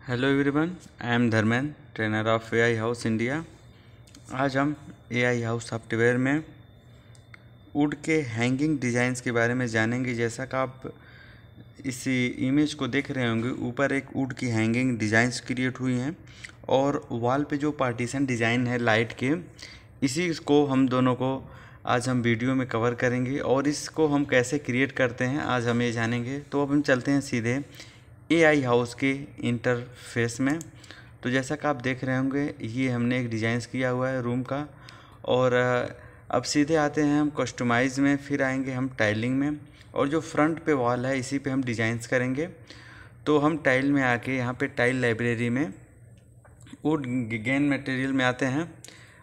Hello everyone, I am Dharmendra, trainer of AI house India. आज हम AI house software में would के hanging designs के बारे में जानेंगे। जैसा कि आप इसी इमेज को देख रहे होंगे, ऊपर एक वुड की हैंगिंग डिज़ाइंस क्रिएट हुई हैं और वॉल पे जो पार्टीशन डिज़ाइन है लाइट के, इसी को हम दोनों को आज हम वीडियो में कवर करेंगे और इसको हम कैसे क्रिएट करते हैं आज हम ये जानेंगे। तो अब हम चलते हैं सीधे एआई हाउस के इंटरफेस में। तो जैसा कि आप देख रहे होंगे, ये हमने एक डिज़ाइंस किया हुआ है रूम का। और अब सीधे आते हैं हम कस्टमाइज़ में, फिर आएंगे हम टाइलिंग में, और जो फ्रंट पे वॉल है इसी पे हम डिज़ाइंस करेंगे। तो हम टाइल में आके यहाँ पे टाइल लाइब्रेरी में वुड गेन मटेरियल में आते हैं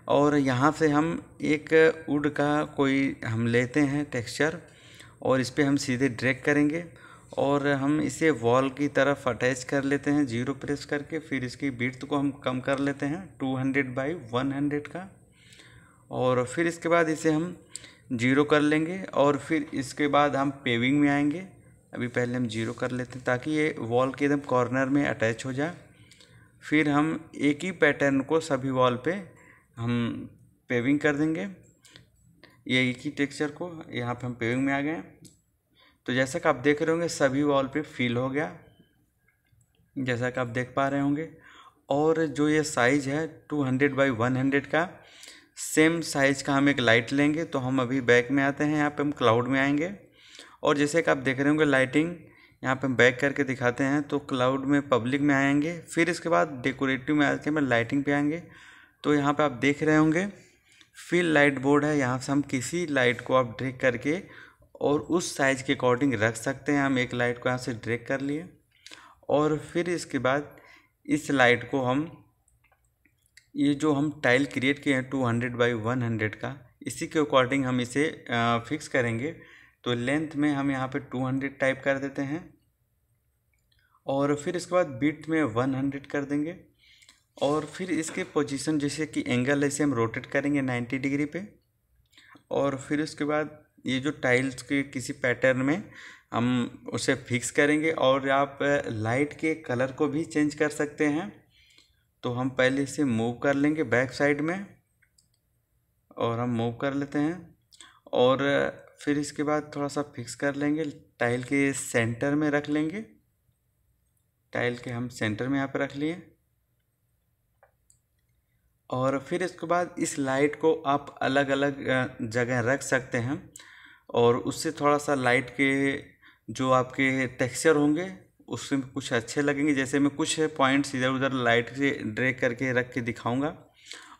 और यहाँ से हम एक वुड का कोई हम लेते हैं टेक्सचर और इस पे हम सीधे ड्रैग करेंगे और हम इसे वॉल की तरफ अटैच कर लेते हैं 0 प्रेस करके। फिर इसकी विड्थ को हम कम कर लेते हैं 200 बाई 100 का, और फिर इसके बाद इसे हम 0 कर लेंगे और फिर इसके बाद हम पेविंग में आएंगे। अभी पहले हम 0 कर लेते हैं ताकि ये वॉल के एकदम कॉर्नर में अटैच हो जाए। फिर हम एक ही पैटर्न को सभी वॉल पे हम पेविंग कर देंगे, ये एक ही टेक्सचर को। यहाँ पे हम पेविंग में आ गए। तो जैसा कि आप देख रहे होंगे सभी वॉल पे फिल हो गया, जैसा कि आप देख पा रहे होंगे। और जो ये साइज़ है 200 बाई 100 का, सेम साइज़ का हम एक लाइट लेंगे। तो हम अभी बैक में आते हैं, यहाँ पे हम क्लाउड में आएंगे और जैसे कि आप देख रहे होंगे लाइटिंग, यहाँ पे हम बैक करके दिखाते हैं। तो क्लाउड में पब्लिक में आएंगे, फिर इसके बाद डेकोरेटिव में आके हम लाइटिंग पे आएंगे। तो यहाँ पे आप देख रहे होंगे फिल लाइट बोर्ड है, यहाँ से हम किसी लाइट को आप ड्रैग करके और उस साइज़ के अकॉर्डिंग रख सकते हैं। हम एक लाइट को यहाँ से ड्रैग कर लिए और फिर इसके बाद इस लाइट को हम, ये जो हम टाइल क्रिएट किए हैं 200 बाई 100 का, इसी के अकॉर्डिंग हम इसे फिक्स करेंगे। तो लेंथ में हम यहाँ पे 200 टाइप कर देते हैं और फिर इसके बाद विड्थ में 100 कर देंगे और फिर इसके पोजीशन जैसे कि एंगल है इसे हम रोटेट करेंगे 90 डिग्री पे। और फिर उसके बाद ये जो टाइल्स के किसी पैटर्न में हम उसे फिक्स करेंगे और आप लाइट के कलर को भी चेंज कर सकते हैं। तो हम पहले इसे मूव कर लेंगे बैक साइड में और हम मूव कर लेते हैं और फिर इसके बाद थोड़ा सा फिक्स कर लेंगे, टाइल के सेंटर में रख लेंगे। टाइल के हम सेंटर में यहाँ पर रख लिए और फिर इसके बाद इस लाइट को आप अलग अलग जगह रख सकते हैं और उससे थोड़ा सा लाइट के जो आपके टेक्सचर होंगे उससे कुछ अच्छे लगेंगे। जैसे मैं कुछ पॉइंट्स इधर उधर लाइट से ड्रैग करके रख के दिखाऊंगा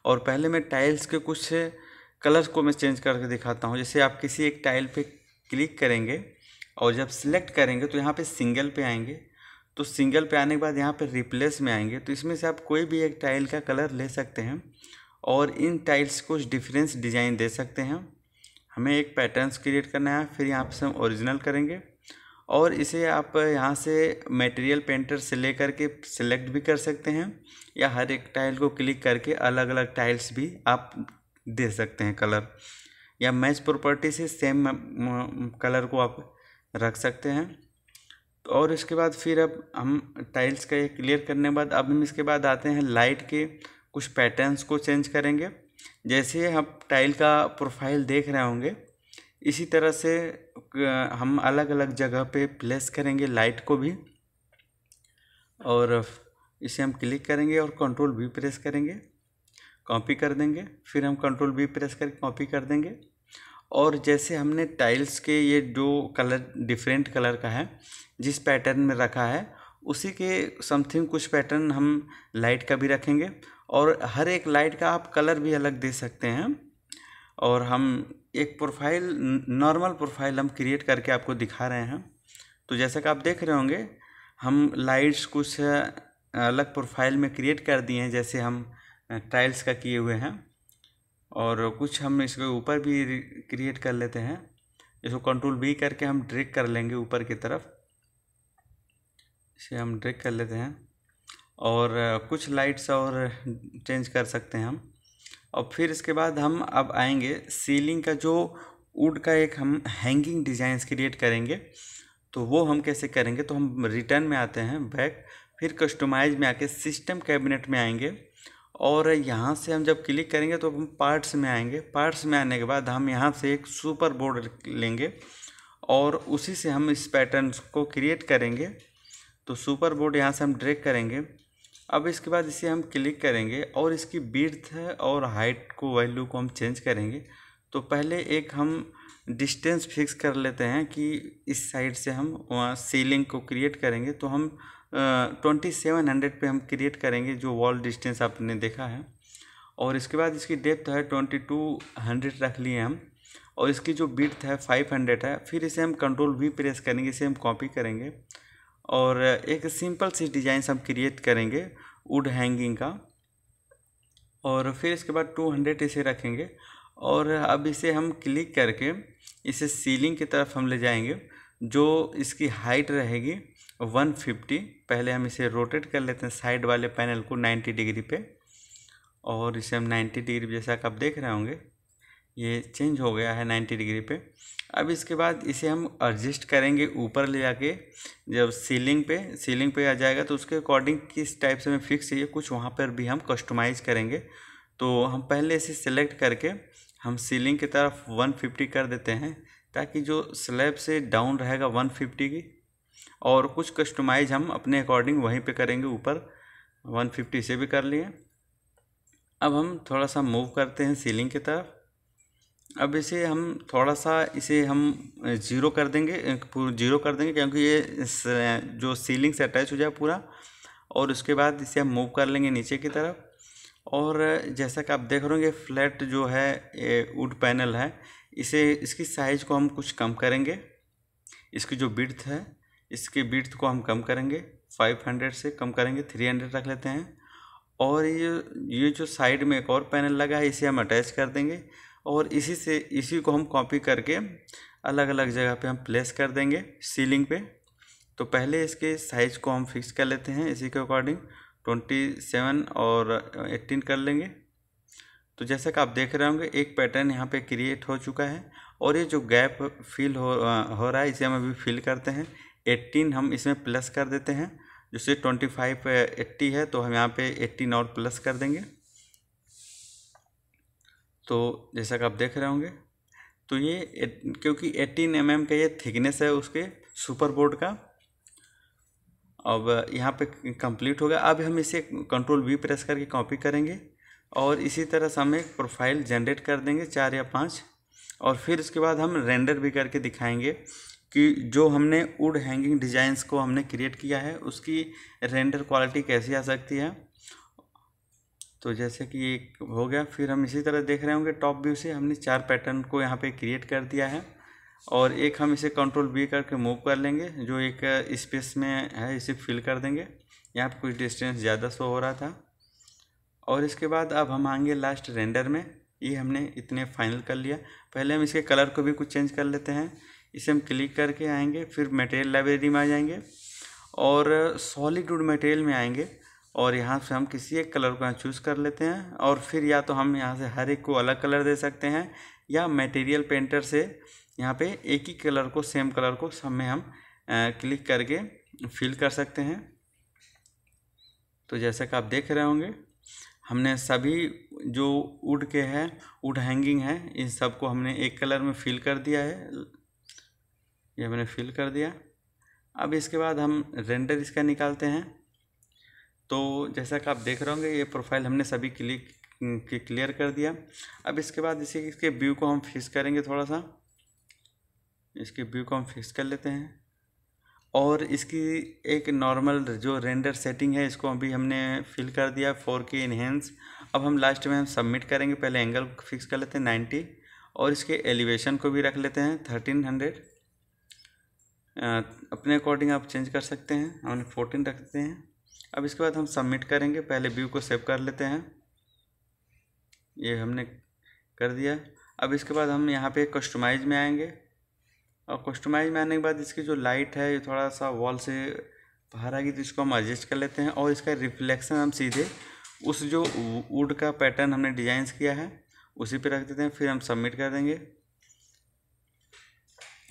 और पहले मैं टाइल्स के कुछ कलर्स को मैं चेंज करके दिखाता हूं। जैसे आप किसी एक टाइल पे क्लिक करेंगे और जब सिलेक्ट करेंगे तो यहाँ पे सिंगल पे आएंगे। तो सिंगल पे आने के बाद यहाँ पे रिप्लेस में आएंगे, तो इसमें से आप कोई भी एक टाइल का कलर ले सकते हैं और इन टाइल्स को डिफरेंस डिज़ाइन दे सकते हैं। हमें एक पैटर्न्स क्रिएट करना है, फिर यहाँ से हम ओरिजिनल करेंगे और इसे आप यहाँ से मटेरियल पेंटर से लेकर के सिलेक्ट भी कर सकते हैं या हर एक टाइल को क्लिक करके अलग अलग टाइल्स भी आप दे सकते हैं कलर, या मैच प्रॉपर्टी से सेम कलर को आप रख सकते हैं। और इसके बाद फिर अब हम टाइल्स का ये क्लियर करने के बाद अब हम इसके बाद आते हैं लाइट के कुछ पैटर्न्स को चेंज करेंगे। जैसे हम टाइल का प्रोफाइल देख रहे होंगे इसी तरह से हम अलग अलग जगह पे प्लेस करेंगे लाइट को भी, और इसे हम क्लिक करेंगे और कंट्रोल V प्रेस करेंगे, कॉपी कर देंगे। फिर हम कंट्रोल V प्रेस करके कॉपी कर देंगे और जैसे हमने टाइल्स के ये जो कलर डिफरेंट कलर का है जिस पैटर्न में रखा है उसी के समथिंग कुछ पैटर्न हम लाइट का भी रखेंगे और हर एक लाइट का आप कलर भी अलग दे सकते हैं। और हम एक प्रोफाइल, नॉर्मल प्रोफाइल हम क्रिएट करके आपको दिखा रहे हैं। तो जैसा कि आप देख रहे होंगे हम लाइट्स कुछ अलग प्रोफाइल में क्रिएट कर दिए हैं, जैसे हम टाइल्स का किए हुए हैं, और कुछ हम इसके ऊपर भी क्रिएट कर लेते हैं। इसको कंट्रोल V करके हम ड्रैग कर लेंगे ऊपर की तरफ, इसे हम ड्रैग कर लेते हैं और कुछ लाइट्स और चेंज कर सकते हैं हम। और फिर इसके बाद हम अब आएंगे सीलिंग का, जो वुड का एक हम हैंगिंग डिज़ाइंस क्रिएट करेंगे। तो वो हम कैसे करेंगे, तो हम रिटर्न में आते हैं बैक, फिर कस्टमाइज में आके सिस्टम कैबिनेट में आएंगे और यहाँ से हम जब क्लिक करेंगे तो हम पार्ट्स में आएंगे। पार्ट्स में आने के बाद हम यहाँ से एक सुपर बोर्ड लेंगे और उसी से हम इस पैटर्न को क्रिएट करेंगे। तो सुपर बोर्ड यहाँ से हम ड्रैग करेंगे। अब इसके बाद इसे हम क्लिक करेंगे और इसकी विड्थ और हाइट को वैल्यू को हम चेंज करेंगे। तो पहले एक हम डिस्टेंस फिक्स कर लेते हैं कि इस साइड से हम वहाँ सीलिंग को क्रिएट करेंगे। तो हम 2700 पे हम क्रिएट करेंगे, जो वॉल डिस्टेंस आपने देखा है। और इसके बाद इसकी डेप्थ है 2200 रख लिए हम और इसकी जो विड्थ है 500 है। फिर इसे हम Ctrl+V प्रेस करेंगे, इसे हम कॉपी करेंगे और एक सिंपल सी डिज़ाइन हम क्रिएट करेंगे वुड हैंगिंग का। और फिर इसके बाद 200 इसे रखेंगे और अब इसे हम क्लिक करके इसे सीलिंग की तरफ हम ले जाएंगे। जो इसकी हाइट रहेगी 150। पहले हम इसे रोटेट कर लेते हैं साइड वाले पैनल को 90 डिग्री पे और इसे हम 90 डिग्री जैसा कि आप देख रहे होंगे ये चेंज हो गया है 90 डिग्री पे। अब इसके बाद इसे हम एडजस्ट करेंगे ऊपर ले जाके। जब सीलिंग पे आ जाएगा तो उसके अकॉर्डिंग किस टाइप से हमें फिक्स चाहिए कुछ वहाँ पर भी हम कस्टमाइज़ करेंगे। तो हम पहले इसे सेलेक्ट करके हम सीलिंग की तरफ 150 कर देते हैं ताकि जो स्लैब से डाउन रहेगा 150 की, और कुछ कस्टमाइज हम अपने अकॉर्डिंग वहीं पे करेंगे। ऊपर 150 से भी कर लिए। अब हम थोड़ा सा मूव करते हैं सीलिंग की तरफ। अब इसे हम थोड़ा सा ज़ीरो कर देंगे क्योंकि ये जो सीलिंग से अटैच हो जाए पूरा। और उसके बाद इसे हम मूव कर लेंगे नीचे की तरफ। और जैसा कि आप देख रहे होंगे फ्लैट जो है वुड पैनल है, इसकी साइज़ को हम कुछ कम करेंगे। इसकी जो विड्थ है इसकी विड्थ को हम कम करेंगे, 500 से कम करेंगे, 300 रख लेते हैं। और ये जो साइड में एक और पैनल लगा है इसे हम अटैच कर देंगे और इसी को हम कॉपी करके अलग अलग जगह पे हम प्लेस कर देंगे सीलिंग पे। तो पहले इसके साइज़ को हम फिक्स कर लेते हैं, इसी के अकॉर्डिंग 27 और 18 कर लेंगे। तो जैसा कि आप देख रहे होंगे एक पैटर्न यहाँ पे क्रिएट हो चुका है और ये जो गैप फिल हो रहा है इसे हम अभी फिल करते हैं। 18 हम इसमें प्लस कर देते हैं, जैसे 25 80 है तो हम यहाँ पे 18 और प्लस कर देंगे। तो जैसा कि आप देख रहे होंगे तो ये क्योंकि 18 mm का ये थिकनेस है उसके सुपर बोर्ड का। अब यहाँ पे कंप्लीट होगा। अब हम इसे Ctrl+V प्रेस करके कॉपी करेंगे और इसी तरह से हम एक प्रोफाइल जनरेट कर देंगे 4 या 5। और फिर इसके बाद हम रेंडर भी करके दिखाएंगे कि जो हमने वुड हैंगिंग डिज़ाइंस को हमने क्रिएट किया है उसकी रेंडर क्वालिटी कैसी आ सकती है। तो जैसे कि एक हो गया। फिर हम इसी तरह देख रहे होंगे टॉप व्यू से हमने 4 पैटर्न को यहाँ पे क्रिएट कर दिया है और एक हम इसे Ctrl+V करके मूव कर लेंगे। जो एक स्पेस में है इसे फिल कर देंगे, यहाँ पे कुछ डिस्टेंस ज़्यादा शो हो रहा था। और इसके बाद अब हम आएंगे लास्ट रेंडर में। ये हमने इतने फाइनल कर लिया। पहले हम इसके कलर को भी कुछ चेंज कर लेते हैं। इसे हम क्लिक करके आएंगे, फिर मटेरियल लाइब्रेरी में आ जाएंगे और सॉलिड वुड मटेरियल में आएंगे और यहाँ से हम किसी एक कलर को यहाँ चूज़ कर लेते हैं। और फिर या तो हम यहाँ से हर एक को अलग कलर दे सकते हैं या मटेरियल पेंटर से यहाँ पे एक ही कलर को सेम कलर को सब में हम क्लिक करके फिल कर सकते हैं। तो जैसा कि आप देख रहे होंगे हमने सभी जो वुड के हैं वुड हैंगिंग है इन सब को हमने एक कलर में फिल कर दिया है। ये हमने फिल कर दिया। अब इसके बाद हम रेंडर इसका निकालते हैं। तो जैसा कि आप देख रहे होंगे ये प्रोफाइल हमने सभी क्लियर कर दिया। अब इसके बाद इसके व्यू को हम फिक्स करेंगे। थोड़ा सा इसके व्यू को हम फिक्स कर लेते हैं और इसकी एक नॉर्मल जो रेंडर सेटिंग है इसको अभी हमने फिल कर दिया 4K इनहेंस। अब हम लास्ट में हम सबमिट करेंगे। पहले एंगल फिक्स कर लेते हैं 90 और इसके एलिवेशन को भी रख लेते हैं 1300। अपने अकॉर्डिंग आप चेंज कर सकते हैं, हमने 14 रखते हैं। अब इसके बाद हम सबमिट करेंगे। पहले व्यू को सेव कर लेते हैं, ये हमने कर दिया। अब इसके बाद हम यहाँ पे कस्टमाइज में आएंगे और कस्टमाइज में आने के बाद इसकी जो लाइट है ये थोड़ा सा वॉल से बाहर आ गई तो इसको हम एडजस्ट कर लेते हैं और इसका रिफ्लेक्शन हम सीधे उस जो वुड का पैटर्न हमने डिजाइंस किया है उसी पे रख देते हैं। फिर हम सबमिट कर देंगे।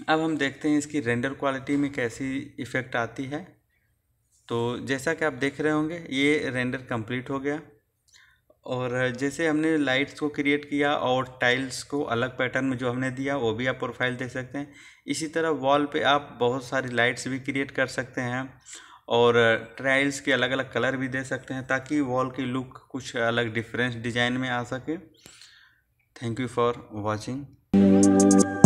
अब हम देखते हैं इसकी रेंडर क्वालिटी में कैसी इफ़ेक्ट आती है। तो जैसा कि आप देख रहे होंगे ये रेंडर कंप्लीट हो गया। और जैसे हमने लाइट्स को क्रिएट किया और टाइल्स को अलग पैटर्न में जो हमने दिया वो भी आप प्रोफाइल देख सकते हैं। इसी तरह वॉल पे आप बहुत सारी लाइट्स भी क्रिएट कर सकते हैं और टाइल्स के अलग अलग कलर भी दे सकते हैं ताकि वॉल की लुक कुछ अलग डिफरेंस डिजाइन में आ सके। Thank you for watching.